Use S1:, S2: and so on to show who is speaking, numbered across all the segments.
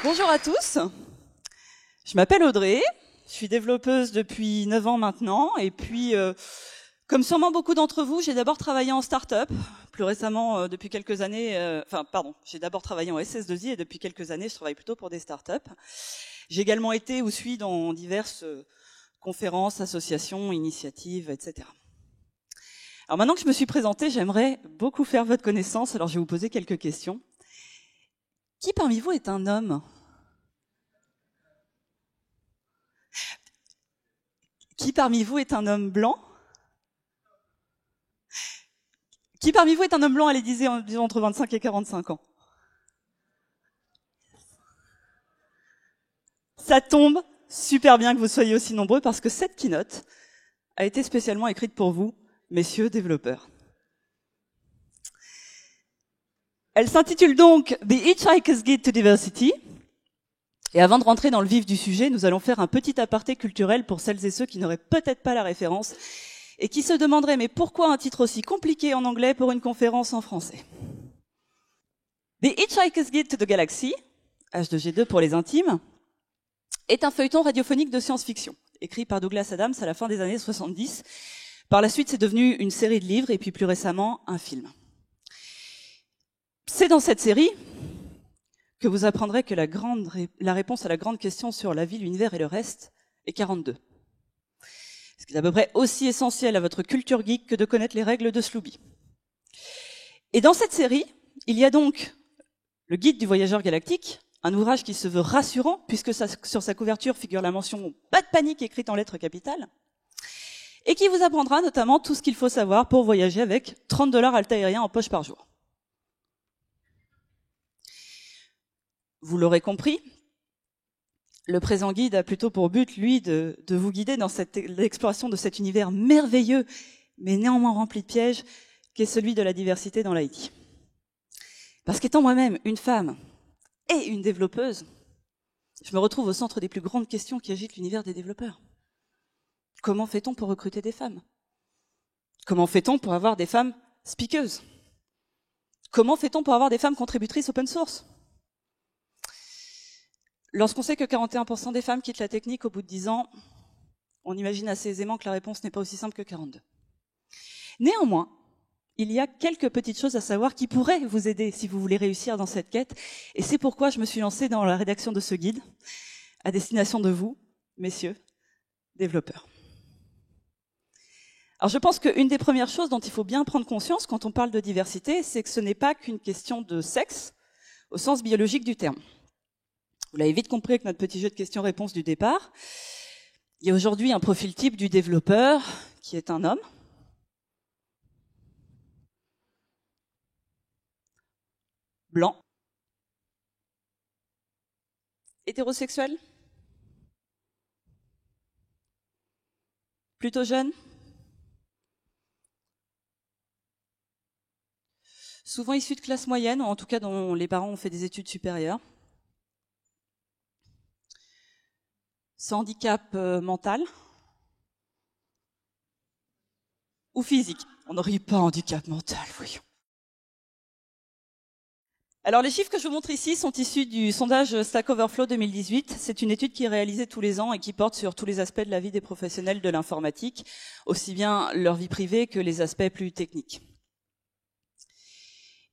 S1: Bonjour à tous, je m'appelle Audrey, je suis développeuse depuis 9 ans maintenant et puis comme sûrement beaucoup d'entre vous, j'ai d'abord travaillé en start-up, plus récemment depuis quelques années, j'ai d'abord travaillé en SS2I et depuis quelques années je travaille plutôt pour des start-up. J'ai également été ou suis dans diverses conférences, associations, initiatives, etc. Alors maintenant que je me suis présentée, j'aimerais beaucoup faire votre connaissance, alors je vais vous poser quelques questions. Qui parmi vous est un homme ? Qui parmi vous est un homme blanc ? Qui parmi vous est un homme blanc, allez, disons entre 25 et 45 ans ? Ça tombe super bien que vous soyez aussi nombreux parce que cette keynote a été spécialement écrite pour vous, messieurs développeurs. Elle s'intitule donc The Hitchhiker's Guide to Diversity. Et avant de rentrer dans le vif du sujet, nous allons faire un petit aparté culturel pour celles et ceux qui n'auraient peut-être pas la référence et qui se demanderaient mais pourquoi un titre aussi compliqué en anglais pour une conférence en français ? The Hitchhiker's Guide to the Galaxy, H2G2 pour les intimes, est un feuilleton radiophonique de science-fiction, écrit par Douglas Adams à la fin des années 70. Par la suite, c'est devenu une série de livres et puis plus récemment, un film. C'est dans cette série que vous apprendrez que la réponse à la grande question sur la vie, l'univers et le reste est 42. Ce qui est à peu près aussi essentiel à votre culture geek que de connaître les règles de Slooby. Et dans cette série, il y a donc le guide du voyageur galactique, un ouvrage qui se veut rassurant puisque sur sa couverture figure la mention « pas de panique » écrite en lettres capitales, et qui vous apprendra notamment tout ce qu'il faut savoir pour voyager avec $30 Alta Aérien en poche par jour. Vous l'aurez compris, le présent guide a plutôt pour but, lui, de vous guider dans l'exploration de cet univers merveilleux, mais néanmoins rempli de pièges, qu'est celui de la diversité dans l'IT. Parce qu'étant moi-même une femme et une développeuse, je me retrouve au centre des plus grandes questions qui agitent l'univers des développeurs. Comment fait-on pour recruter des femmes ? Comment fait-on pour avoir des femmes speakeuses ? Comment fait-on pour avoir des femmes contributrices open source ? Lorsqu'on sait que 41% des femmes quittent la technique au bout de 10 ans, on imagine assez aisément que la réponse n'est pas aussi simple que 42. Néanmoins, il y a quelques petites choses à savoir qui pourraient vous aider si vous voulez réussir dans cette quête, et c'est pourquoi je me suis lancée dans la rédaction de ce guide, à destination de vous, messieurs, développeurs. Alors je pense qu'une des premières choses dont il faut bien prendre conscience quand on parle de diversité, c'est que ce n'est pas qu'une question de sexe, au sens biologique du terme. Vous l'avez vite compris avec notre petit jeu de questions-réponses du départ. Il y a aujourd'hui un profil type du développeur qui est un homme. Blanc. Hétérosexuel. Plutôt jeune. Souvent issu de classe moyenne, ou en tout cas dont les parents ont fait des études supérieures. Sans handicap mental ou physique. On n'aurait pas handicap mental, voyons. Alors les chiffres que je vous montre ici sont issus du sondage Stack Overflow 2018. C'est une étude qui est réalisée tous les ans et qui porte sur tous les aspects de la vie des professionnels de l'informatique, aussi bien leur vie privée que les aspects plus techniques.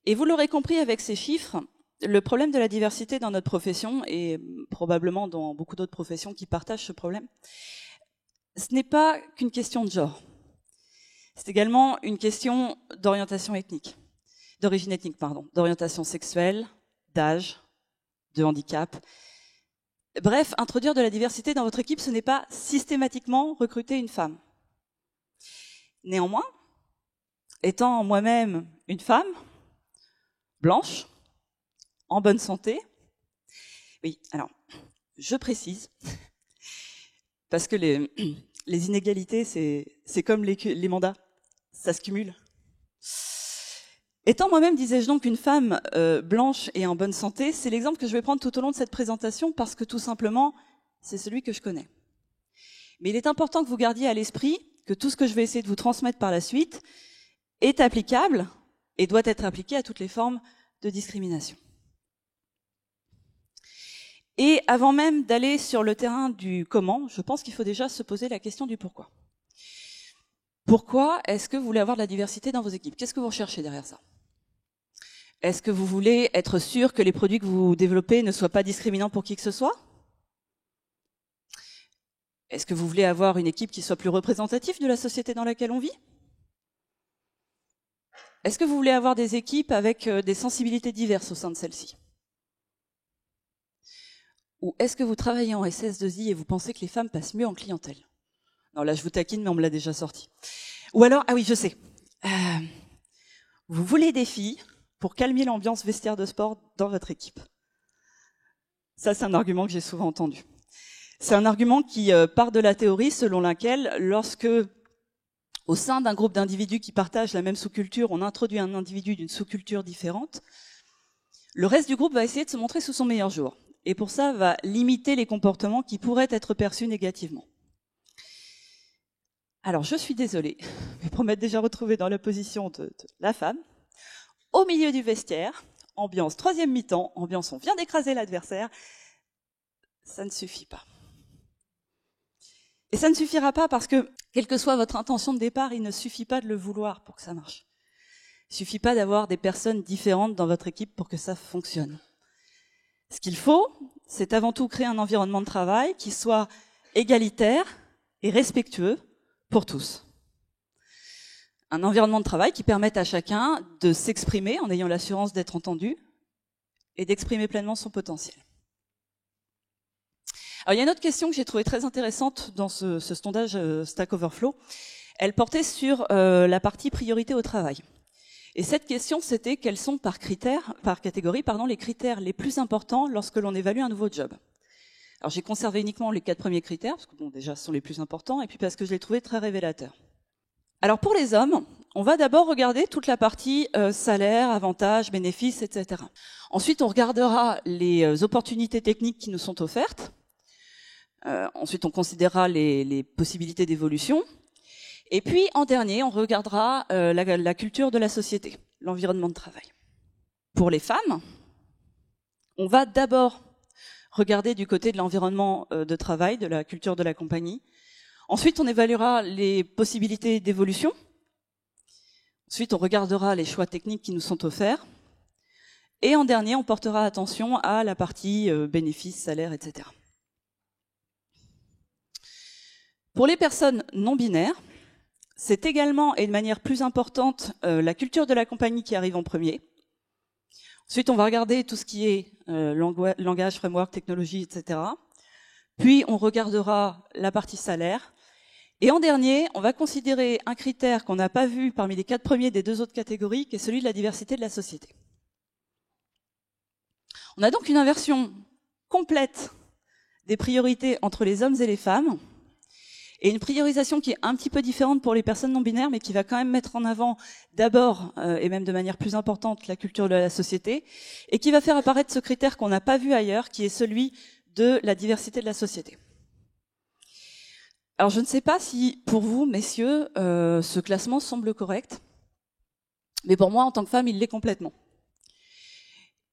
S1: Et vous l'aurez compris avec ces chiffres, le problème de la diversité dans notre profession, et probablement dans beaucoup d'autres professions qui partagent ce problème, ce n'est pas qu'une question de genre. C'est également une question d'orientation ethnique, d'origine ethnique, d'orientation sexuelle, d'âge, de handicap. Bref, introduire de la diversité dans votre équipe, ce n'est pas systématiquement recruter une femme. Néanmoins, étant moi-même une femme, blanche, en bonne santé. Oui, alors, je précise, parce que les inégalités, c'est comme les mandats, ça se cumule. Étant moi-même, disais-je donc, une femme blanche et en bonne santé, c'est l'exemple que je vais prendre tout au long de cette présentation parce que tout simplement, c'est celui que je connais. Mais il est important que vous gardiez à l'esprit que tout ce que je vais essayer de vous transmettre par la suite est applicable et doit être appliqué à toutes les formes de discrimination. Et avant même d'aller sur le terrain du comment, je pense qu'il faut déjà se poser la question du pourquoi. Pourquoi est-ce que vous voulez avoir de la diversité dans vos équipes? Qu'est-ce que vous recherchez derrière ça? Est-ce que vous voulez être sûr que les produits que vous développez ne soient pas discriminants pour qui que ce soit? Est-ce que vous voulez avoir une équipe qui soit plus représentative de la société dans laquelle on vit? Est-ce que vous voulez avoir des équipes avec des sensibilités diverses au sein de celles-ci? Ou est-ce que vous travaillez en SS2I et vous pensez que les femmes passent mieux en clientèle? Non, là je vous taquine, mais on me l'a déjà sorti. Ou alors, ah oui, je sais. Vous voulez des filles pour calmer l'ambiance vestiaire de sport dans votre équipe. Ça, c'est un argument que j'ai souvent entendu. C'est un argument qui part de la théorie selon laquelle, lorsque, au sein d'un groupe d'individus qui partagent la même sous-culture, on introduit un individu d'une sous-culture différente, le reste du groupe va essayer de se montrer sous son meilleur jour. Et pour ça, va limiter les comportements qui pourraient être perçus négativement. Alors, je suis désolée, mais pour m'être déjà retrouvée dans la position de la femme, au milieu du vestiaire, ambiance troisième mi-temps, ambiance on vient d'écraser l'adversaire, ça ne suffit pas. Et ça ne suffira pas parce que, quelle que soit votre intention de départ, il ne suffit pas de le vouloir pour que ça marche. Il ne suffit pas d'avoir des personnes différentes dans votre équipe pour que ça fonctionne. Ce qu'il faut, c'est avant tout créer un environnement de travail qui soit égalitaire et respectueux pour tous. Un environnement de travail qui permette à chacun de s'exprimer en ayant l'assurance d'être entendu et d'exprimer pleinement son potentiel. Alors, il y a une autre question que j'ai trouvée très intéressante dans ce sondage Stack Overflow. Elle portait sur la partie priorité au travail. Et cette question, c'était quels sont par catégorie, les critères les plus importants lorsque l'on évalue un nouveau job. Alors, j'ai conservé uniquement les 4 premiers critères, parce que bon, déjà, ce sont les plus importants, et puis parce que je les trouvais très révélateurs. Alors, pour les hommes, on va d'abord regarder toute la partie salaire, avantages, bénéfices, etc. Ensuite, on regardera les opportunités techniques qui nous sont offertes. Ensuite, on considérera les possibilités d'évolution. Et puis, en dernier, on regardera la culture de la société, l'environnement de travail. Pour les femmes, on va d'abord regarder du côté de l'environnement de travail, de la culture de la compagnie. Ensuite, on évaluera les possibilités d'évolution. Ensuite, on regardera les choix techniques qui nous sont offerts. Et en dernier, on portera attention à la partie bénéfices, salaire, etc. Pour les personnes non binaires, c'est également, et de manière plus importante, la culture de la compagnie qui arrive en premier. Ensuite, on va regarder tout ce qui est langage, framework, technologie, etc. Puis, on regardera la partie salaire. Et en dernier, on va considérer un critère qu'on n'a pas vu parmi les 4 premiers des 2 autres catégories, qui est celui de la diversité de la société. On a donc une inversion complète des priorités entre les hommes et les femmes, et une priorisation qui est un petit peu différente pour les personnes non binaires, mais qui va quand même mettre en avant d'abord, et même de manière plus importante, la culture de la société, et qui va faire apparaître ce critère qu'on n'a pas vu ailleurs, qui est celui de la diversité de la société. Alors je ne sais pas si pour vous, messieurs, ce classement semble correct, mais pour moi, en tant que femme, il l'est complètement.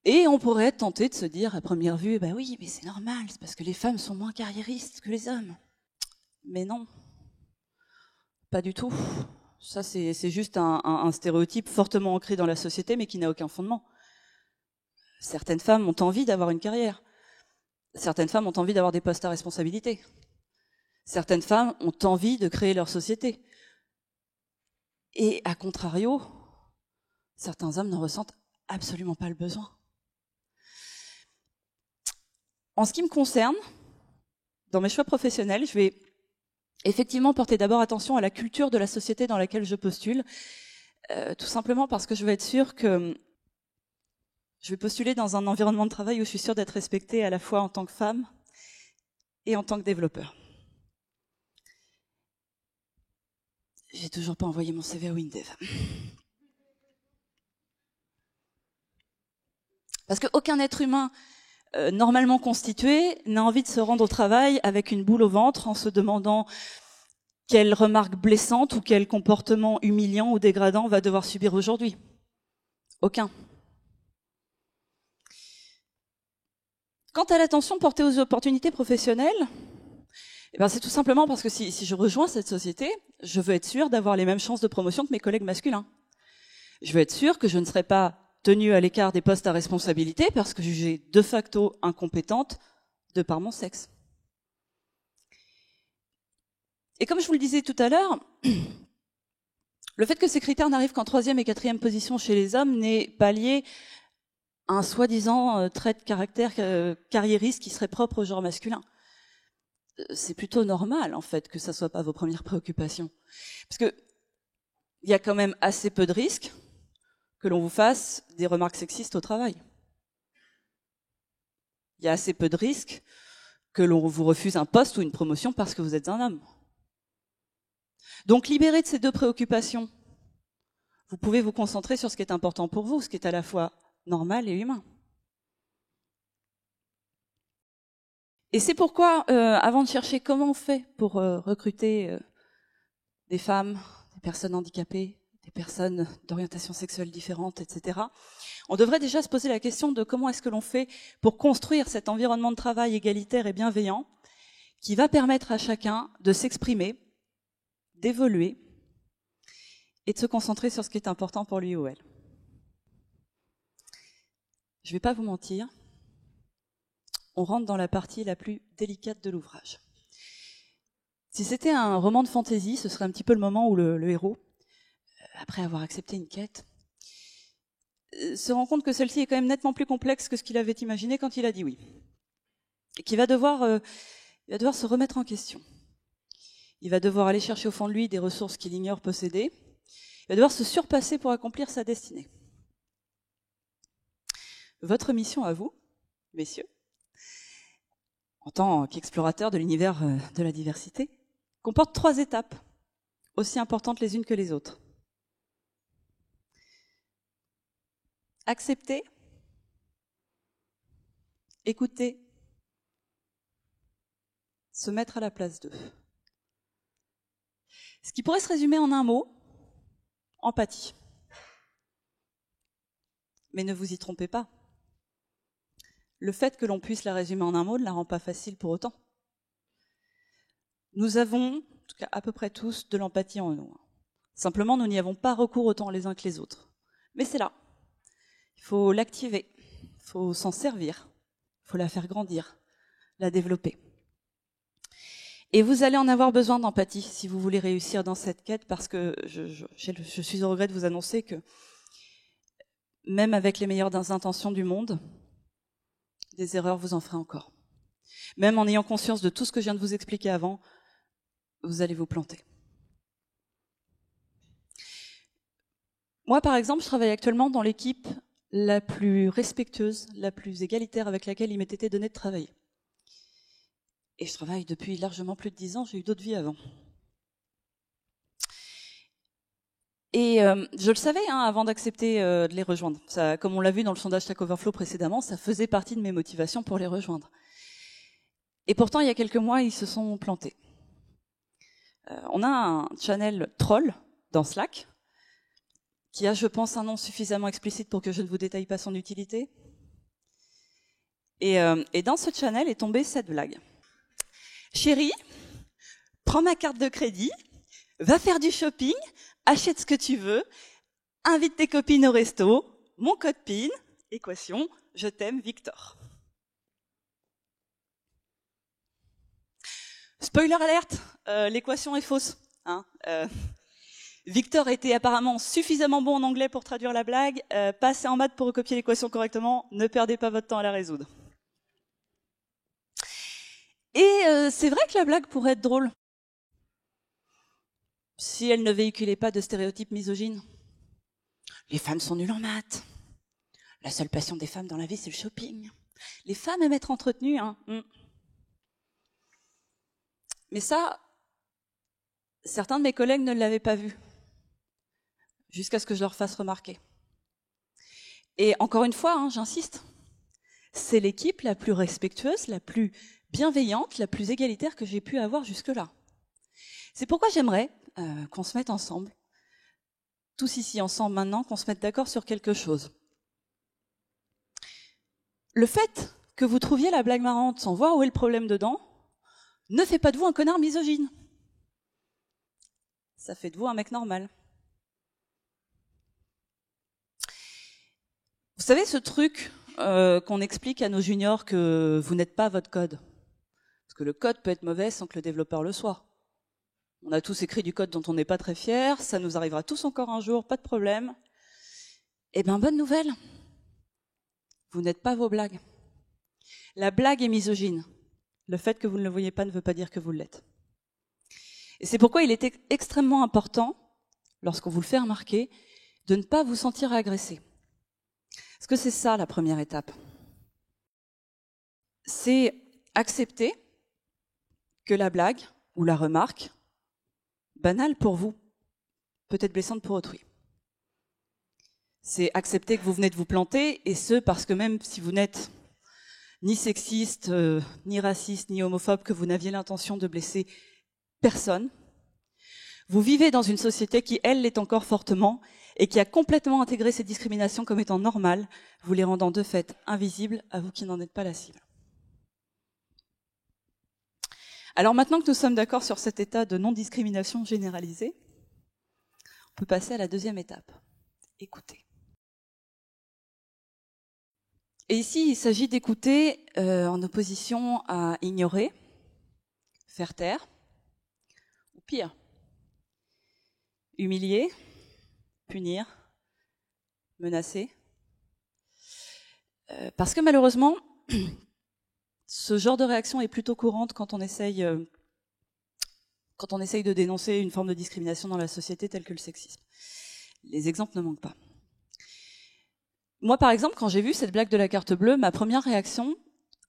S1: Et on pourrait être tenté de se dire à première vue, bah oui, mais c'est normal, c'est parce que les femmes sont moins carriéristes que les hommes. Mais non, pas du tout. Ça, c'est juste un stéréotype fortement ancré dans la société, mais qui n'a aucun fondement. Certaines femmes ont envie d'avoir une carrière. Certaines femmes ont envie d'avoir des postes à responsabilité. Certaines femmes ont envie de créer leur société. Et à contrario, certains hommes n'en ressentent absolument pas le besoin. En ce qui me concerne, dans mes choix professionnels, je vais effectivement porter d'abord attention à la culture de la société dans laquelle je postule, tout simplement parce que je veux être sûre que je vais postuler dans un environnement de travail où je suis sûre d'être respectée à la fois en tant que femme et en tant que développeur. J'ai toujours pas envoyé mon CV à Windev. Parce qu'aucun être humain normalement constitué n'a envie de se rendre au travail avec une boule au ventre en se demandant quelle remarque blessante ou quel comportement humiliant ou dégradant on va devoir subir aujourd'hui. Aucun. Quant à l'attention portée aux opportunités professionnelles, eh ben c'est tout simplement parce que si je rejoins cette société, je veux être sûr d'avoir les mêmes chances de promotion que mes collègues masculins. Je veux être sûr que je ne serai pas tenue à l'écart des postes à responsabilité parce que jugée de facto incompétente de par mon sexe. Et comme je vous le disais tout à l'heure, le fait que ces critères n'arrivent qu'en 3e et 4e position chez les hommes n'est pas lié à un soi-disant trait de caractère carriériste qui serait propre au genre masculin. C'est plutôt normal, en fait, que ça soit pas vos premières préoccupations. Parce que il y a quand même assez peu de risques que l'on vous fasse des remarques sexistes au travail. Il y a assez peu de risques que l'on vous refuse un poste ou une promotion parce que vous êtes un homme. Donc, libéré de ces deux préoccupations, vous pouvez vous concentrer sur ce qui est important pour vous, ce qui est à la fois normal et humain. Et c'est pourquoi, avant de chercher comment on fait pour recruter des femmes, des personnes handicapées, des personnes d'orientation sexuelle différente, etc., on devrait déjà se poser la question de comment est-ce que l'on fait pour construire cet environnement de travail égalitaire et bienveillant qui va permettre à chacun de s'exprimer, d'évoluer et de se concentrer sur ce qui est important pour lui ou elle. Je ne vais pas vous mentir, on rentre dans la partie la plus délicate de l'ouvrage. Si c'était un roman de fantaisie, ce serait un petit peu le moment où le héros, après avoir accepté une quête, se rend compte que celle-ci est quand même nettement plus complexe que ce qu'il avait imaginé quand il a dit oui. Et qu'il va devoir se remettre en question. Il va devoir aller chercher au fond de lui des ressources qu'il ignore posséder. Il va devoir se surpasser pour accomplir sa destinée. Votre mission à vous, messieurs, en tant qu'explorateur de l'univers de la diversité, comporte 3 étapes, aussi importantes les unes que les autres. Accepter, écouter, se mettre à la place d'eux. Ce qui pourrait se résumer en un mot, empathie. Mais ne vous y trompez pas. Le fait que l'on puisse la résumer en un mot ne la rend pas facile pour autant. Nous avons, en tout cas à peu près tous, de l'empathie en nous. Simplement, nous n'y avons pas recours autant les uns que les autres. Mais c'est là. Il faut l'activer, il faut s'en servir, il faut la faire grandir, la développer. Et vous allez en avoir besoin d'empathie si vous voulez réussir dans cette quête, parce que je suis au regret de vous annoncer que même avec les meilleures intentions du monde, des erreurs vous en ferez encore. Même en ayant conscience de tout ce que je viens de vous expliquer avant, vous allez vous planter. Moi, par exemple, je travaille actuellement dans l'équipe la plus respectueuse, la plus égalitaire avec laquelle il m'est été donné de travailler. Et je travaille depuis largement plus de 10 ans, j'ai eu d'autres vies avant. Et je le savais avant d'accepter de les rejoindre. Ça, comme on l'a vu dans le sondage Stack Overflow précédemment, ça faisait partie de mes motivations pour les rejoindre. Et pourtant, il y a quelques mois, ils se sont plantés. On a un channel troll dans Slack, qui a, je pense, un nom suffisamment explicite pour que je ne vous détaille pas son utilité. Et dans ce channel est tombée cette blague. Chérie, prends ma carte de crédit, va faire du shopping, achète ce que tu veux, invite tes copines au resto, mon code PIN, équation, je t'aime, Victor. Spoiler alerte, l'équation est fausse. Victor était apparemment suffisamment bon en anglais pour traduire la blague. Passez en maths pour recopier l'équation correctement. Ne perdez pas votre temps à la résoudre. Et c'est vrai que la blague pourrait être drôle si elle ne véhiculait pas de stéréotypes misogynes. Les femmes sont nulles en maths. La seule passion des femmes dans la vie, c'est le shopping. Les femmes aiment être entretenues. Mais ça, certains de mes collègues ne l'avaient pas vu, jusqu'à ce que je leur fasse remarquer. Et encore une fois, j'insiste, c'est l'équipe la plus respectueuse, la plus bienveillante, la plus égalitaire que j'ai pu avoir jusque-là. C'est pourquoi j'aimerais qu'on se mette ensemble, tous ici ensemble maintenant, qu'on se mette d'accord sur quelque chose. Le fait que vous trouviez la blague marrante sans voir où est le problème dedans, ne fait pas de vous un connard misogyne. Ça fait de vous un mec normal. Vous savez ce truc qu'on explique à nos juniors que vous n'êtes pas votre code? Parce que le code peut être mauvais sans que le développeur le soit. On a tous écrit du code dont on n'est pas très fiers, ça nous arrivera tous encore un jour, pas de problème. Eh bien, bonne nouvelle, vous n'êtes pas vos blagues. La blague est misogyne. Le fait que vous ne le voyez pas ne veut pas dire que vous l'êtes. Et c'est pourquoi il est extrêmement important, lorsqu'on vous le fait remarquer, de ne pas vous sentir agressé. Parce que c'est ça la première étape. C'est accepter que la blague ou la remarque, banale pour vous, peut être blessante pour autrui. C'est accepter que vous venez de vous planter, et ce, parce que même si vous n'êtes ni sexiste, ni raciste, ni homophobe, que vous n'aviez l'intention de blesser personne, vous vivez dans une société qui, elle, l'est encore fortement, et qui a complètement intégré ces discriminations comme étant normales, vous les rendant de fait invisibles à vous qui n'en êtes pas la cible. Alors maintenant que nous sommes d'accord sur cet état de non-discrimination généralisée, on peut passer à la deuxième étape. Écouter. Et ici, il s'agit d'écouter en opposition à ignorer, faire taire, ou pire, humilier, punir, menacer. Parce que malheureusement, ce genre de réaction est plutôt courante quand on essaye de dénoncer une forme de discrimination dans la société telle que le sexisme. Les exemples ne manquent pas. Moi, par exemple, quand j'ai vu cette blague de la carte bleue, ma première réaction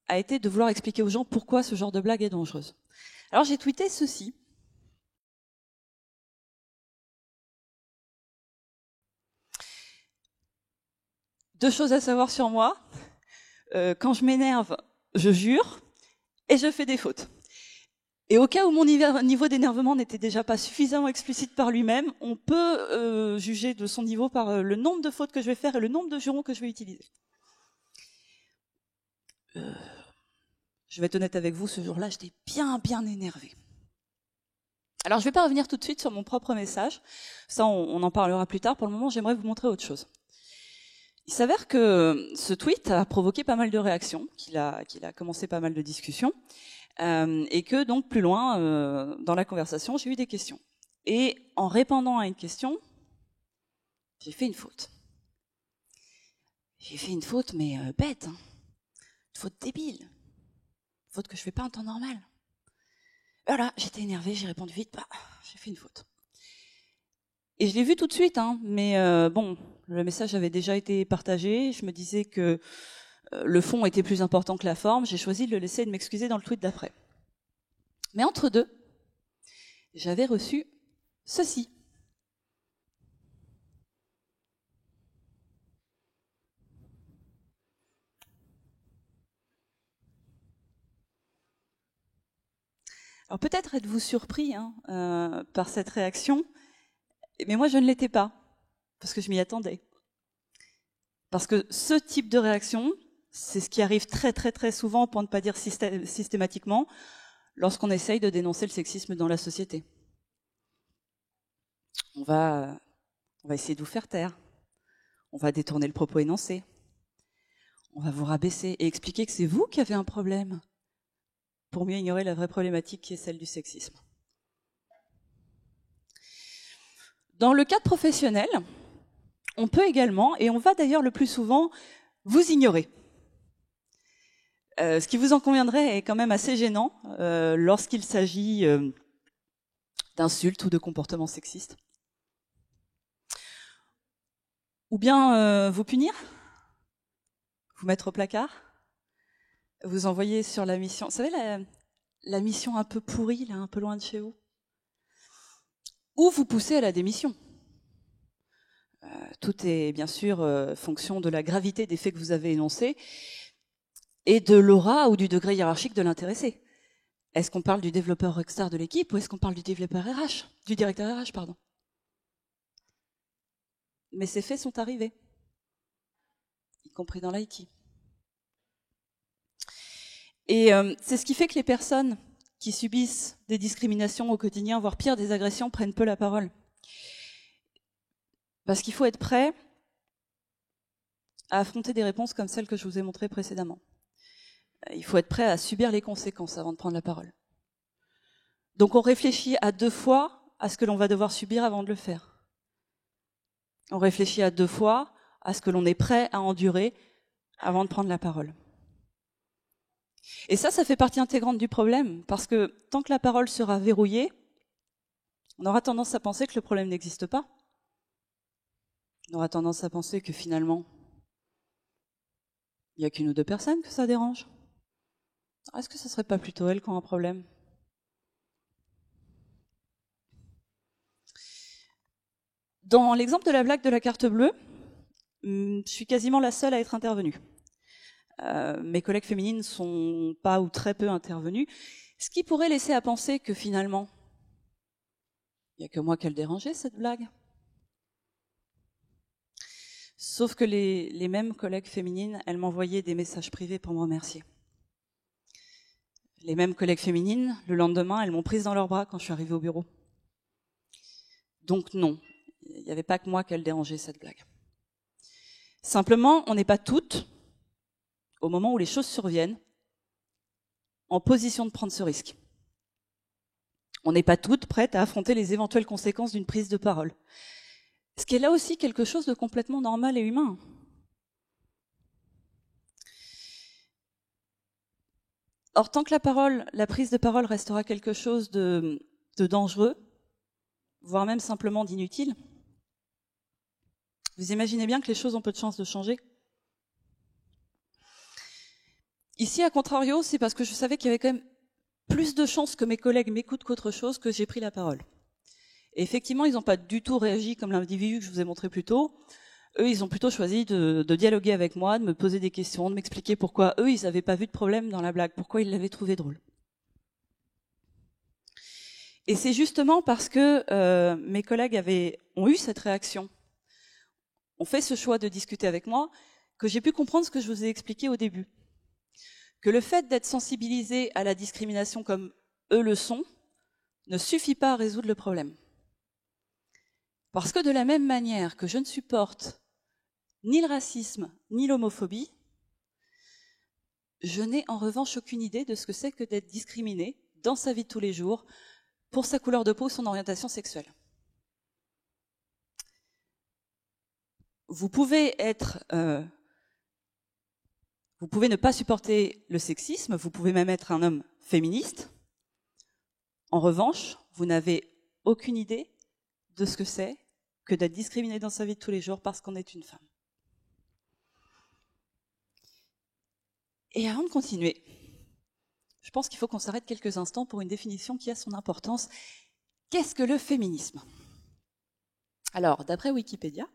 S1: a été de vouloir expliquer aux gens pourquoi ce genre de blague est dangereuse. Alors j'ai tweeté ceci. Deux choses à savoir sur moi. Quand je m'énerve, je jure et je fais des fautes. Et au cas où mon niveau d'énervement n'était déjà pas suffisamment explicite par lui-même, on peut juger de son niveau par le nombre de fautes que je vais faire et le nombre de jurons que je vais utiliser. Je vais être honnête avec vous, ce jour-là, j'étais bien énervée. Alors, je ne vais pas revenir tout de suite sur mon propre message. Ça, on en parlera plus tard. Pour le moment, j'aimerais vous montrer autre chose. Il s'avère que ce tweet a provoqué pas mal de réactions, qu'il a commencé pas mal de discussions. Et que donc plus loin dans la conversation, j'ai eu des questions. Et en répondant à une question, j'ai fait une faute. J'ai fait une faute, mais bête, hein. Une faute débile. Une faute que je fais pas en temps normal. Voilà, j'étais énervée, j'ai répondu vite, j'ai fait une faute. Et je l'ai vu tout de suite, hein, mais bon, le message avait déjà été partagé. Je me disais que le fond était plus important que la forme. J'ai choisi de le laisser et de m'excuser dans le tweet d'après. Mais entre deux, j'avais reçu ceci. Alors peut-être êtes-vous surpris par cette réaction, mais moi je ne l'étais pas, parce que je m'y attendais. Parce que ce type de réaction, c'est ce qui arrive très souvent, pour ne pas dire systématiquement, lorsqu'on essaye de dénoncer le sexisme dans la société. On va essayer de vous faire taire, on va détourner le propos énoncé, on va vous rabaisser et expliquer que c'est vous qui avez un problème, pour mieux ignorer la vraie problématique qui est celle du sexisme. Dans le cadre professionnel, on peut également, et on va d'ailleurs le plus souvent, vous ignorer. Ce qui vous en conviendrait est quand même assez gênant lorsqu'il s'agit d'insultes ou de comportements sexistes. Ou bien vous punir, vous mettre au placard, vous envoyer sur la mission. Vous savez, la mission un peu pourrie, là, un peu loin de chez vous. Ou vous pousser à la démission. Tout est bien sûr fonction de la gravité des faits que vous avez énoncés et de l'aura ou du degré hiérarchique de l'intéressé. Est-ce qu'on parle du développeur rockstar de l'équipe ou est-ce qu'on parle du développeur RH, du directeur RH, pardon. Mais ces faits sont arrivés, y compris dans l'IT. Et c'est ce qui fait que les personnes qui subissent des discriminations au quotidien, voire pire, des agressions, prennent peu la parole. Parce qu'il faut être prêt à affronter des réponses comme celles que je vous ai montrées précédemment. Il faut être prêt à subir les conséquences avant de prendre la parole. Donc on réfléchit à 2 fois à ce que l'on va devoir subir avant de le faire. On réfléchit à 2 fois à ce que l'on est prêt à endurer avant de prendre la parole. Et ça fait partie intégrante du problème, parce que tant que la parole sera verrouillée, on aura tendance à penser que le problème n'existe pas. On aura tendance à penser que finalement, il n'y a qu'1 ou 2 personnes que ça dérange. Est-ce que ce ne serait pas plutôt elles qui ont un problème ? Dans l'exemple de la blague de la carte bleue, je suis quasiment la seule à être intervenue. Mes collègues féminines ne sont pas ou très peu intervenues, ce qui pourrait laisser à penser que finalement, il n'y a que moi qu'elle dérangeait, cette blague. Sauf que les mêmes collègues féminines, elles m'envoyaient des messages privés pour me remercier. Les mêmes collègues féminines, le lendemain, elles m'ont prise dans leurs bras quand je suis arrivée au bureau. Donc non, il n'y avait pas que moi qu'elle dérangeait, cette blague. Simplement, on n'est pas toutes, au moment où les choses surviennent, en position de prendre ce risque. On n'est pas toutes prêtes à affronter les éventuelles conséquences d'une prise de parole. Ce qui est là aussi quelque chose de complètement normal et humain. Or, tant que la prise de parole restera quelque chose de dangereux, voire même simplement d'inutile, vous imaginez bien que les choses ont peu de chances de changer. Ici, à contrario, c'est parce que je savais qu'il y avait quand même plus de chances que mes collègues m'écoutent qu'autre chose que j'ai pris la parole. Et effectivement, ils n'ont pas du tout réagi comme l'individu que je vous ai montré plus tôt. Eux, ils ont plutôt choisi de dialoguer avec moi, de me poser des questions, de m'expliquer pourquoi eux, ils n'avaient pas vu de problème dans la blague, pourquoi ils l'avaient trouvé drôle. Et c'est justement parce que mes collègues ont eu cette réaction, ont fait ce choix de discuter avec moi, que j'ai pu comprendre ce que je vous ai expliqué au début. Que le fait d'être sensibilisé à la discrimination comme eux le sont, ne suffit pas à résoudre le problème. Parce que de la même manière que je ne supporte ni le racisme, ni l'homophobie, je n'ai en revanche aucune idée de ce que c'est que d'être discriminé dans sa vie de tous les jours pour sa couleur de peau ou son orientation sexuelle. Vous pouvez ne pas supporter le sexisme, vous pouvez même être un homme féministe. En revanche, vous n'avez aucune idée de ce que c'est que d'être discriminé dans sa vie de tous les jours parce qu'on est une femme. Et avant de continuer, je pense qu'il faut qu'on s'arrête quelques instants pour une définition qui a son importance. Qu'est-ce que le féminisme ? Alors, d'après Wikipédia,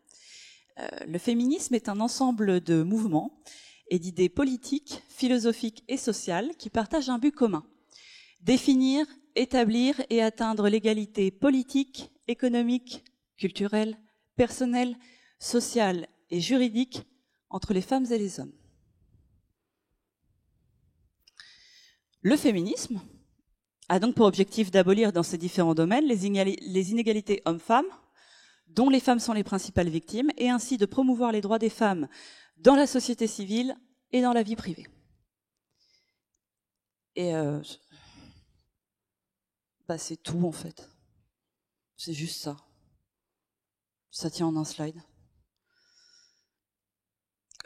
S1: le féminisme est un ensemble de mouvements et d'idées politiques, philosophiques et sociales qui partagent un but commun. Définir, établir et atteindre l'égalité politique, économique, culturelle, personnelle, sociale et juridique entre les femmes et les hommes. Le féminisme a donc pour objectif d'abolir dans ces différents domaines les inégalités hommes-femmes, dont les femmes sont les principales victimes, et ainsi de promouvoir les droits des femmes dans la société civile et dans la vie privée. Et c'est tout en fait. C'est juste ça. Ça tient en un slide.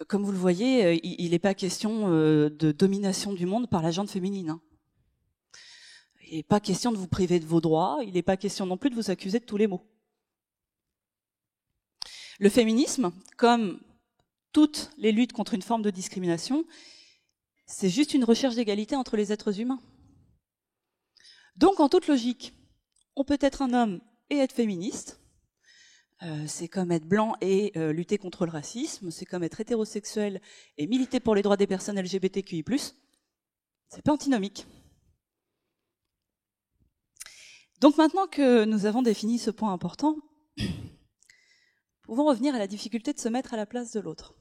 S1: Comme vous le voyez, il n'est pas question de domination du monde par la gente féminine. Hein. Il n'est pas question de vous priver de vos droits, il n'est pas question non plus de vous accuser de tous les maux. Le féminisme, comme toutes les luttes contre une forme de discrimination, c'est juste une recherche d'égalité entre les êtres humains. Donc, en toute logique, on peut être un homme et être féministe. C'est comme être blanc et lutter contre le racisme. C'est comme être hétérosexuel et militer pour les droits des personnes LGBTQI+. C'est pas antinomique. Donc maintenant que nous avons défini ce point important, pouvons revenir à la difficulté de se mettre à la place de l'autre.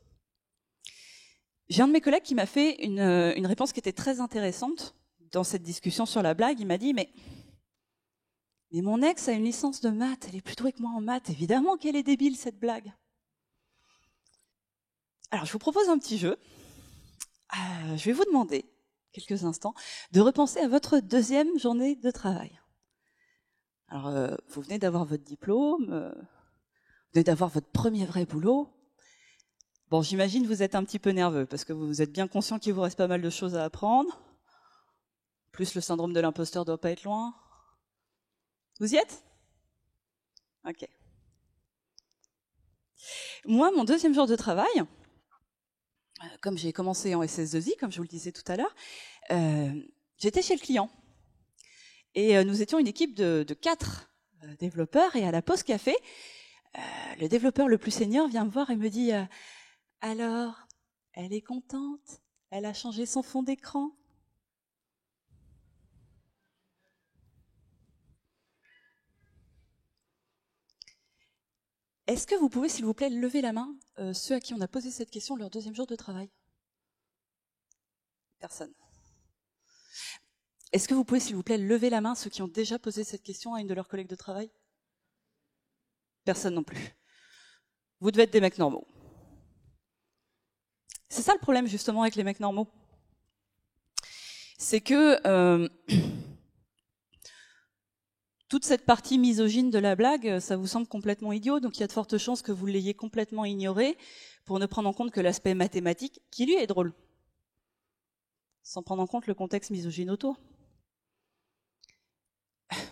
S1: J'ai un de mes collègues qui m'a fait une réponse qui était très intéressante dans cette discussion sur la blague. Il m'a dit, mais mon ex a une licence de maths, elle est plus douée que moi en maths, évidemment qu'elle est débile cette blague. Alors je vous propose un petit jeu. Je vais vous demander, quelques instants, de repenser à votre deuxième journée de travail. Alors vous venez d'avoir votre diplôme, vous venez d'avoir votre premier vrai boulot. Bon, j'imagine que vous êtes un petit peu nerveux, parce que vous êtes bien conscient qu'il vous reste pas mal de choses à apprendre. Plus le syndrome de l'imposteur doit pas être loin. Vous y êtes ? Ok. Moi, mon deuxième jour de travail, comme j'ai commencé en SS2I, comme je vous le disais tout à l'heure, j'étais chez le client. Et nous étions une équipe de 4 développeurs, et à la pause café, le développeur le plus senior vient me voir et me dit « Alors, elle est contente ? Elle a changé son fond d'écran ?» Est-ce que vous pouvez, s'il vous plaît, lever la main, ceux à qui on a posé cette question leur deuxième jour de travail ? Personne. Est-ce que vous pouvez, s'il vous plaît, lever la main ceux qui ont déjà posé cette question à une de leurs collègues de travail ? Personne non plus. Vous devez être des mecs normaux. C'est ça le problème, justement, avec les mecs normaux. C'est que toute cette partie misogyne de la blague, ça vous semble complètement idiot, donc il y a de fortes chances que vous l'ayez complètement ignoré pour ne prendre en compte que l'aspect mathématique, qui lui est drôle, sans prendre en compte le contexte misogyne autour.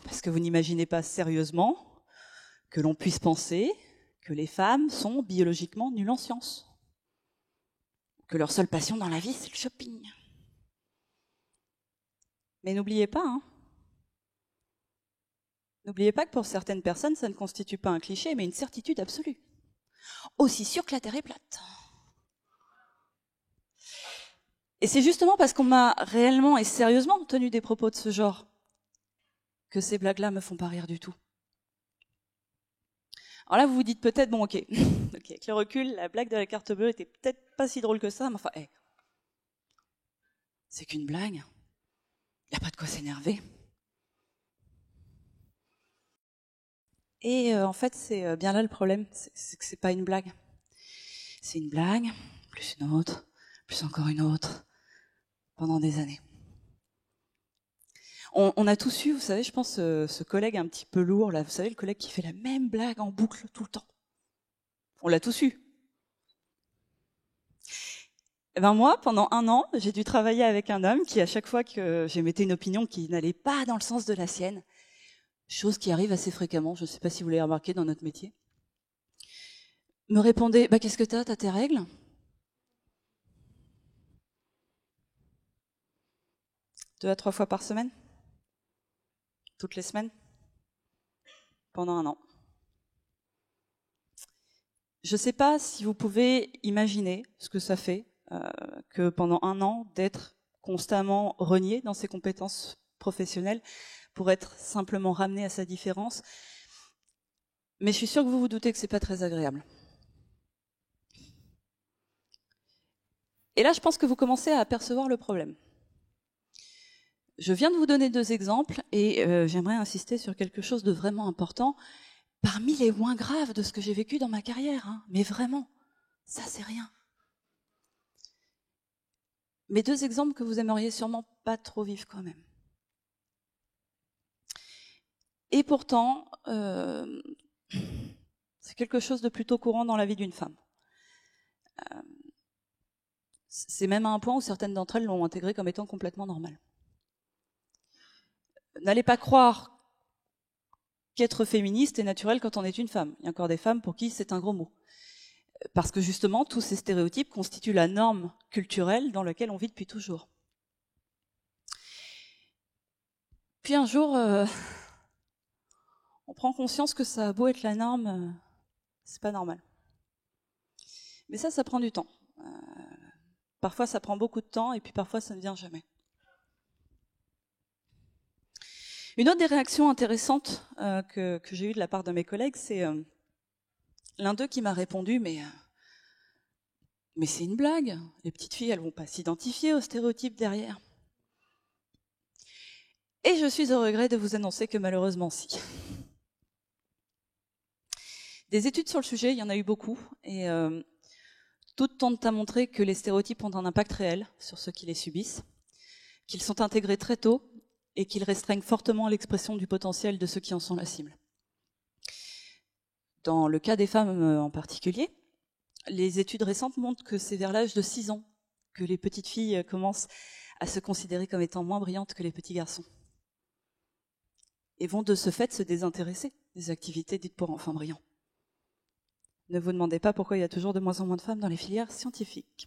S1: Parce que vous n'imaginez pas sérieusement que l'on puisse penser que les femmes sont biologiquement nulles en sciences, que leur seule passion dans la vie, c'est le shopping. Mais n'oubliez pas, n'oubliez pas que pour certaines personnes, ça ne constitue pas un cliché, mais une certitude absolue. Aussi sûr que la Terre est plate. Et c'est justement parce qu'on m'a réellement et sérieusement tenu des propos de ce genre que ces blagues-là me font pas rire du tout. Alors là, vous vous dites peut-être, bon, ok, avec le recul, la blague de la carte bleue était peut-être pas si drôle que ça, mais enfin, c'est qu'une blague. Il n'y a pas de quoi s'énerver. Et en fait, c'est bien là le problème, c'est que c'est pas une blague. C'est une blague, plus une autre, plus encore une autre, pendant des années. On a tous eu, vous savez, je pense, ce collègue un petit peu lourd, là, vous savez, le collègue qui fait la même blague en boucle tout le temps. On l'a tous eu. Eh ben moi, pendant 1 an, j'ai dû travailler avec un homme qui, à chaque fois que j'émettais une opinion qui n'allait pas dans le sens de la sienne, chose qui arrive assez fréquemment, je ne sais pas si vous l'avez remarqué dans notre métier, me répondait, bah qu'est-ce que t'as tes règles ? Deux à 3 fois par semaine ? Toutes les semaines ? Pendant 1 an. Je ne sais pas si vous pouvez imaginer ce que ça fait que pendant 1 an, d'être constamment renié dans ses compétences professionnelles pour être simplement ramené à sa différence. Mais je suis sûre que vous vous doutez que c'est pas très agréable. Et là, je pense que vous commencez à apercevoir le problème. Je viens de vous donner 2 exemples et j'aimerais insister sur quelque chose de vraiment important, parmi les moins graves de ce que j'ai vécu dans ma carrière. Mais vraiment, ça c'est rien. Mais 2 exemples que vous aimeriez sûrement pas trop vivre quand même. Et pourtant, c'est quelque chose de plutôt courant dans la vie d'une femme. C'est même à un point où certaines d'entre elles l'ont intégré comme étant complètement normal. N'allez pas croire qu'être féministe est naturel quand on est une femme. Il y a encore des femmes pour qui c'est un gros mot. Parce que justement, tous ces stéréotypes constituent la norme culturelle dans laquelle on vit depuis toujours. Puis un jour, on prend conscience que ça a beau être la norme, c'est pas normal. Mais ça prend du temps. Parfois, ça prend beaucoup de temps, et puis parfois, ça ne vient jamais. Une autre des réactions intéressantes que j'ai eues de la part de mes collègues, c'est l'un d'eux qui m'a répondu, mais Mais c'est une blague. Les petites filles, elles vont pas s'identifier aux stéréotypes derrière. Et je suis au regret de vous annoncer que malheureusement, si. Des études sur le sujet, il y en a eu beaucoup, et toutes tentent à montrer que les stéréotypes ont un impact réel sur ceux qui les subissent, qu'ils sont intégrés très tôt et qu'ils restreignent fortement l'expression du potentiel de ceux qui en sont la cible. Dans le cas des femmes en particulier, les études récentes montrent que c'est vers l'âge de 6 ans que les petites filles commencent à se considérer comme étant moins brillantes que les petits garçons et vont de ce fait se désintéresser des activités dites pour enfants brillants. Ne vous demandez pas pourquoi il y a toujours de moins en moins de femmes dans les filières scientifiques.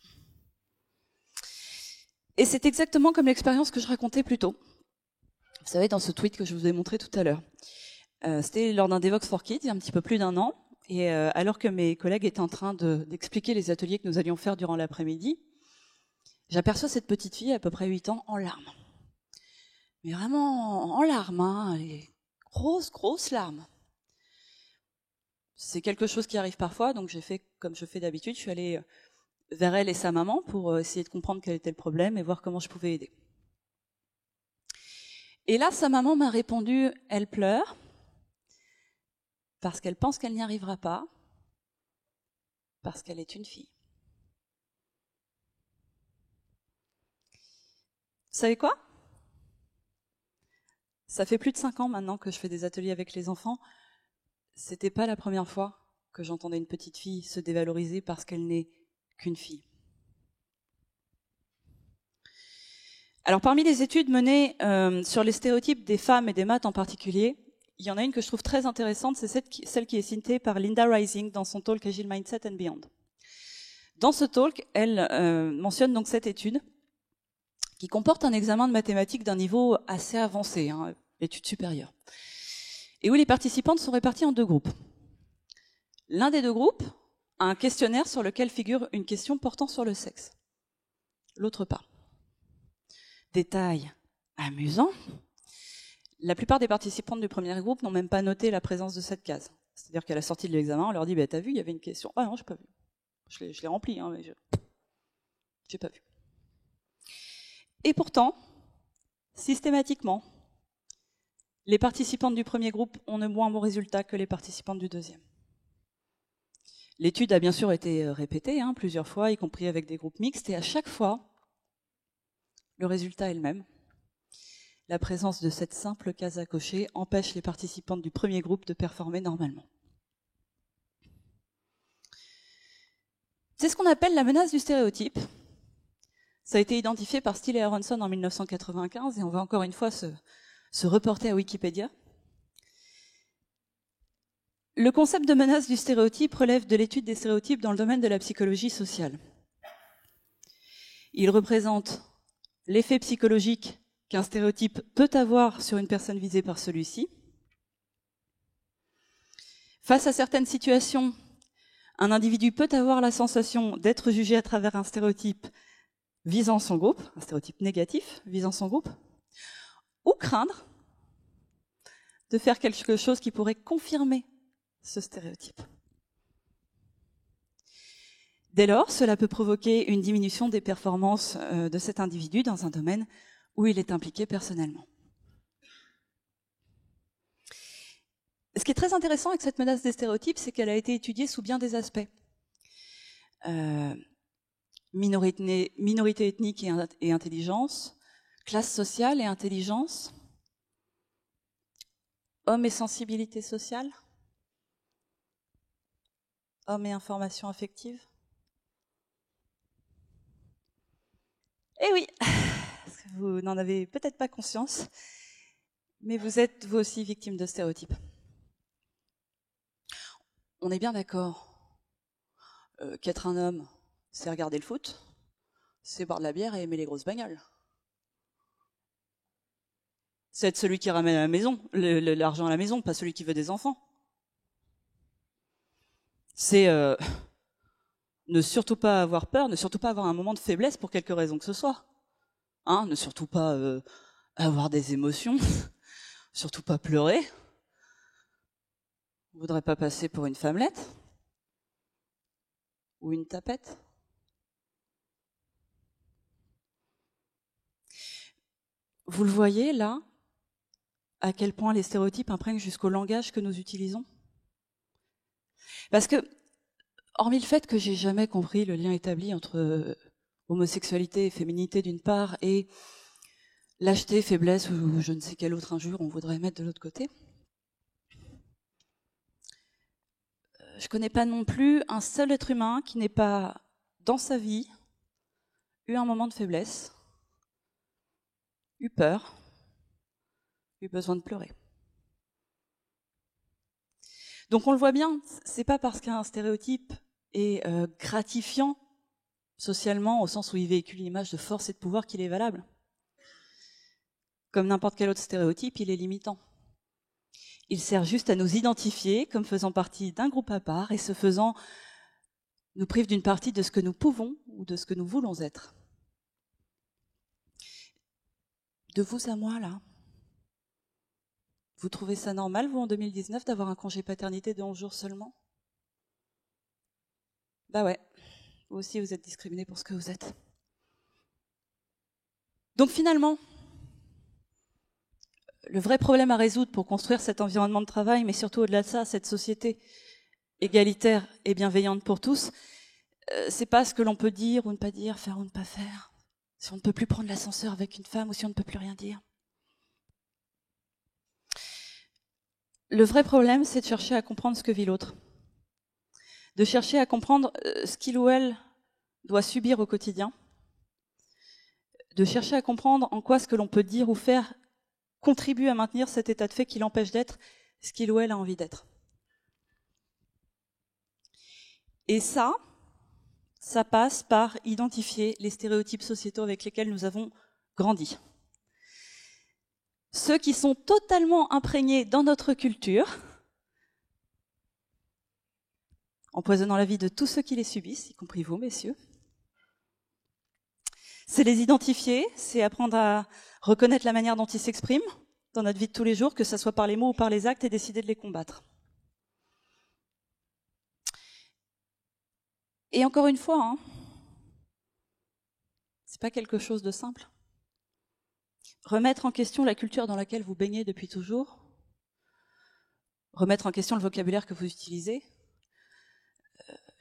S1: Et c'est exactement comme l'expérience que je racontais plus tôt. Vous savez, dans ce tweet que je vous ai montré tout à l'heure. C'était lors d'un Devox for Kids, il y a un petit peu plus d'1 an, et alors que mes collègues étaient en train d'expliquer les ateliers que nous allions faire durant l'après-midi, j'aperçois cette petite fille, à peu près 8 ans, en larmes. Mais vraiment en larmes, hein, les grosses larmes. C'est quelque chose qui arrive parfois, donc j'ai fait comme je fais d'habitude, je suis allée vers elle et sa maman pour essayer de comprendre quel était le problème et voir comment je pouvais aider. Et là, sa maman m'a répondu, elle pleure, parce qu'elle pense qu'elle n'y arrivera pas, parce qu'elle est une fille. Vous savez quoi ? Ça fait plus de 5 ans maintenant que je fais des ateliers avec les enfants. C'était pas la première fois que j'entendais une petite fille se dévaloriser parce qu'elle n'est qu'une fille. Alors parmi les études menées sur les stéréotypes des femmes et des maths en particulier, il y en a une que je trouve très intéressante, c'est celle qui est citée par Linda Rising dans son talk Agile Mindset and Beyond. Dans ce talk, elle mentionne donc cette étude qui comporte un examen de mathématiques d'un niveau assez avancé, hein, étude supérieure, et où les participantes sont réparties en 2 groupes. L'un des 2 groupes a un questionnaire sur lequel figure une question portant sur le sexe. L'autre pas. Détail amusant, la plupart des participantes du premier groupe n'ont même pas noté la présence de cette case. C'est-à-dire qu'à la sortie de l'examen, on leur dit « T'as vu, il y avait une question ?»« Ah non, j'ai pas vu. Je l'ai remplie, hein, mais j'ai pas vu. » Et pourtant, systématiquement, les participantes du premier groupe ont de moins bons résultats que les participantes du deuxième. L'étude a bien sûr été répétée plusieurs fois, y compris avec des groupes mixtes, et à chaque fois, le résultat est le même. La présence de cette simple case à cocher empêche les participantes du premier groupe de performer normalement. C'est ce qu'on appelle la menace du stéréotype. Ça a été identifié par Steele et Aronson en 1995, et on va encore une fois se reporter à Wikipédia. Le concept de menace du stéréotype relève de l'étude des stéréotypes dans le domaine de la psychologie sociale. Il représente l'effet psychologique qu'un stéréotype peut avoir sur une personne visée par celui-ci. Face à certaines situations, un individu peut avoir la sensation d'être jugé à travers un stéréotype visant son groupe, un stéréotype négatif visant son groupe, ou craindre de faire quelque chose qui pourrait confirmer ce stéréotype. Dès lors, cela peut provoquer une diminution des performances de cet individu dans un domaine où il est impliqué personnellement. Ce qui est très intéressant avec cette menace des stéréotypes, c'est qu'elle a été étudiée sous bien des aspects. Minorité ethnique et intelligence, classe sociale et intelligence, hommes et sensibilité sociale, hommes et information affective. Eh oui, parce que vous n'en avez peut-être pas conscience, mais vous êtes vous aussi victime de stéréotypes. On est bien d'accord qu'être un homme, c'est regarder le foot, c'est boire de la bière et aimer les grosses bagnoles. C'est être celui qui ramène à la maison, l'argent à la maison, pas celui qui veut des enfants. C'est ne surtout pas avoir peur, ne surtout pas avoir un moment de faiblesse pour quelque raison que ce soit. Ne surtout pas avoir des émotions, surtout pas pleurer. On voudrait pas passer pour une femmelette ou une tapette. Vous le voyez là, à quel point les stéréotypes imprègnent jusqu'au langage que nous utilisons? Parce que, hormis le fait que j'ai jamais compris le lien établi entre homosexualité et féminité d'une part et lâcheté, faiblesse ou je ne sais quelle autre injure on voudrait mettre de l'autre côté, je connais pas non plus un seul être humain qui n'ait pas, dans sa vie, eu un moment de faiblesse, eu peur, eu besoin de pleurer. Donc on le voit bien, c'est pas parce qu'un stéréotype est gratifiant socialement, au sens où il véhicule une image de force et de pouvoir, qu'il est valable. Comme n'importe quel autre stéréotype, il est limitant. Il sert juste à nous identifier comme faisant partie d'un groupe à part et ce faisant nous prive d'une partie de ce que nous pouvons ou de ce que nous voulons être. De vous à moi, là, vous trouvez ça normal, vous, en 2019, d'avoir un congé paternité de 11 jours seulement? Bah ouais, vous aussi vous êtes discriminés pour ce que vous êtes. Donc finalement, le vrai problème à résoudre pour construire cet environnement de travail, mais surtout au-delà de ça, cette société égalitaire et bienveillante pour tous, c'est pas ce que l'on peut dire ou ne pas dire, faire ou ne pas faire. Si on ne peut plus prendre l'ascenseur avec une femme ou si on ne peut plus rien dire. Le vrai problème, c'est de chercher à comprendre ce que vit l'autre. De chercher à comprendre ce qu'il ou elle doit subir au quotidien. De chercher à comprendre en quoi ce que l'on peut dire ou faire contribue à maintenir cet état de fait qui l'empêche d'être ce qu'il ou elle a envie d'être. Et ça passe par identifier les stéréotypes sociétaux avec lesquels nous avons grandi. Ceux qui sont totalement imprégnés dans notre culture, empoisonnant la vie de tous ceux qui les subissent, y compris vous, messieurs. C'est les identifier, c'est apprendre à reconnaître la manière dont ils s'expriment dans notre vie de tous les jours, que ce soit par les mots ou par les actes, et décider de les combattre. Et encore une fois, c'est pas quelque chose de simple. Remettre en question la culture dans laquelle vous baignez depuis toujours, remettre en question le vocabulaire que vous utilisez,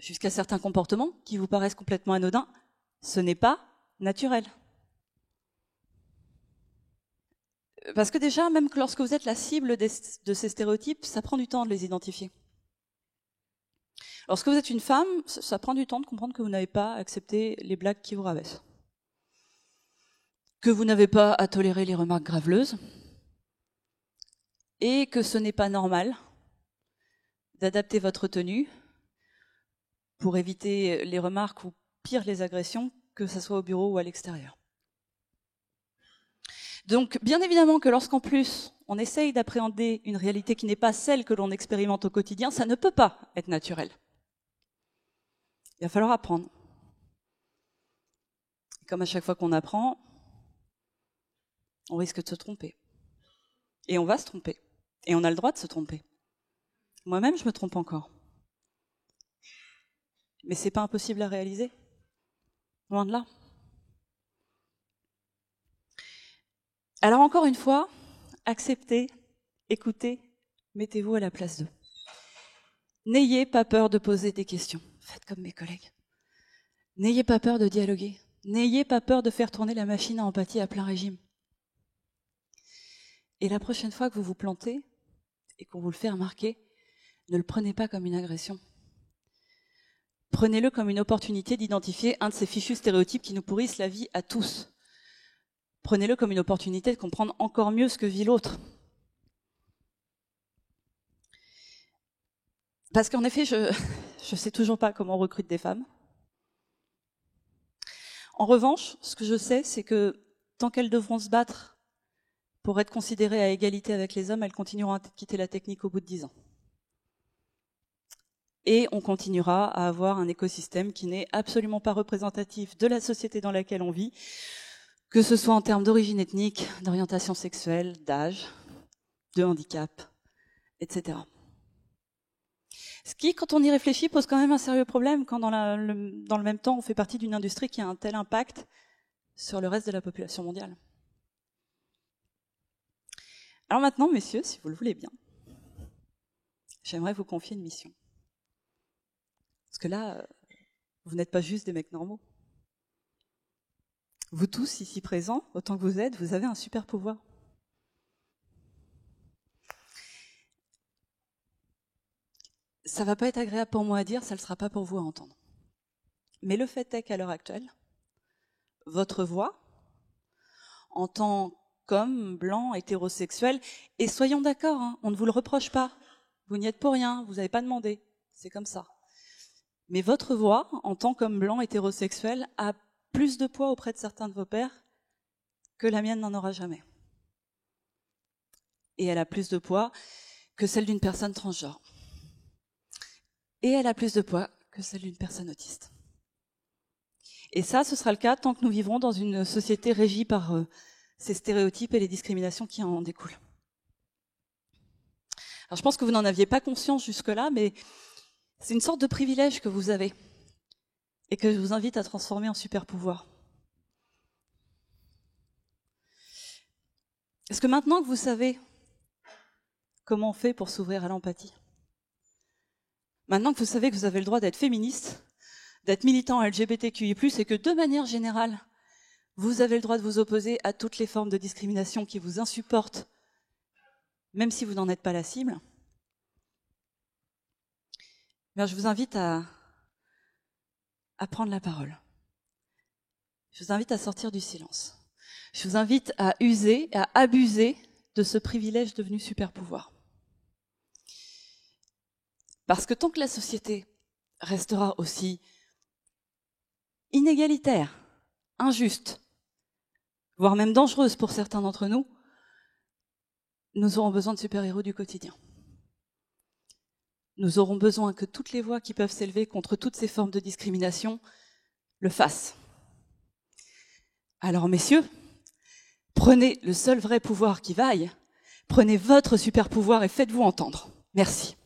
S1: jusqu'à certains comportements qui vous paraissent complètement anodins, ce n'est pas naturel. Parce que déjà, même que lorsque vous êtes la cible de ces stéréotypes, ça prend du temps de les identifier. Lorsque vous êtes une femme, ça prend du temps de comprendre que vous n'avez pas accepté les blagues qui vous rabaissent. Que vous n'avez pas à tolérer les remarques graveleuses. Et que ce n'est pas normal d'adapter votre tenue pour éviter les remarques ou pire les agressions, que ce soit au bureau ou à l'extérieur. Donc, bien évidemment que lorsqu'en plus, on essaye d'appréhender une réalité qui n'est pas celle que l'on expérimente au quotidien, ça ne peut pas être naturel. Il va falloir apprendre. Comme à chaque fois qu'on apprend, on risque de se tromper. Et on va se tromper. Et on a le droit de se tromper. Moi-même, je me trompe encore. Mais c'est pas impossible à réaliser. Loin de là. Alors encore une fois, acceptez, écoutez, mettez-vous à la place d'eux. N'ayez pas peur de poser des questions. Faites comme mes collègues. N'ayez pas peur de dialoguer. N'ayez pas peur de faire tourner la machine à empathie à plein régime. Et la prochaine fois que vous vous plantez et qu'on vous le fait remarquer, ne le prenez pas comme une agression. Prenez-le comme une opportunité d'identifier un de ces fichus stéréotypes qui nous pourrissent la vie à tous. Prenez-le comme une opportunité de comprendre encore mieux ce que vit l'autre. Parce qu'en effet, je sais toujours pas comment on recrute des femmes. En revanche, ce que je sais, c'est que tant qu'elles devront se battre pour être considérées à égalité avec les hommes, elles continueront à quitter la technique au bout de 10 ans. Et on continuera à avoir un écosystème qui n'est absolument pas représentatif de la société dans laquelle on vit, que ce soit en termes d'origine ethnique, d'orientation sexuelle, d'âge, de handicap, etc. Ce qui, quand on y réfléchit, pose quand même un sérieux problème quand dans le même temps, on fait partie d'une industrie qui a un tel impact sur le reste de la population mondiale. Alors maintenant, messieurs, si vous le voulez bien, j'aimerais vous confier une mission. Parce que là, vous n'êtes pas juste des mecs normaux. Vous tous ici présents, autant que vous êtes, vous avez un super pouvoir. Ça va pas être agréable pour moi à dire, ça ne le sera pas pour vous à entendre. Mais le fait est qu'à l'heure actuelle, votre voix, en tant qu'homme, blanc, hétérosexuel, et soyons d'accord, hein, on ne vous le reproche pas, vous n'y êtes pour rien, vous n'avez pas demandé, c'est comme ça. Mais votre voix, en tant qu'homme blanc, hétérosexuel, a plus de poids auprès de certains de vos pairs que la mienne n'en aura jamais. Et elle a plus de poids que celle d'une personne transgenre. Et elle a plus de poids que celle d'une personne autiste. Et ça, ce sera le cas tant que nous vivrons dans une société régie par ces stéréotypes et les discriminations qui en découlent. Alors je pense que vous n'en aviez pas conscience jusque-là, mais c'est une sorte de privilège que vous avez et que je vous invite à transformer en super pouvoir. Est-ce que maintenant que vous savez comment on fait pour s'ouvrir à l'empathie, maintenant que vous savez que vous avez le droit d'être féministe, d'être militant LGBTQI+, et que de manière générale, vous avez le droit de vous opposer à toutes les formes de discrimination qui vous insupportent, même si vous n'en êtes pas la cible, je vous invite à prendre la parole. Je vous invite à sortir du silence. Je vous invite à user, à abuser de ce privilège devenu super pouvoir. Parce que tant que la société restera aussi inégalitaire, injuste, voire même dangereuse pour certains d'entre nous, nous aurons besoin de super-héros du quotidien. Nous aurons besoin que toutes les voix qui peuvent s'élever contre toutes ces formes de discrimination le fassent. Alors messieurs, prenez le seul vrai pouvoir qui vaille, prenez votre super pouvoir et faites-vous entendre. Merci.